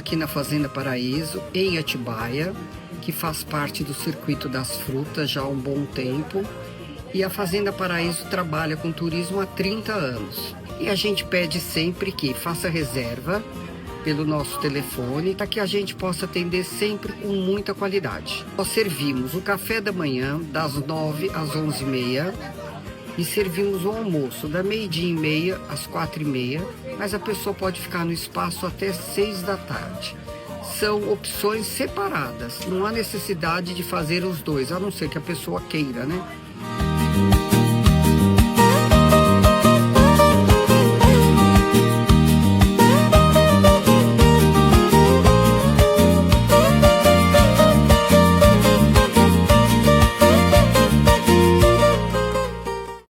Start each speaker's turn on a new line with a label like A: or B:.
A: aqui na Fazenda Paraíso, em Atibaia, que faz parte do Circuito das Frutas já há um bom tempo. E a Fazenda Paraíso trabalha com turismo há 30 anos. E a gente pede sempre que faça reserva pelo nosso telefone, para que a gente possa atender sempre com muita qualidade. Nós servimos o café da manhã das 9 às 11h30 e servimos o almoço da 12h30 às 4h30, mas a pessoa pode ficar no espaço até 6 da tarde. São opções separadas, não há necessidade de fazer os dois, a não ser que a pessoa queira, né?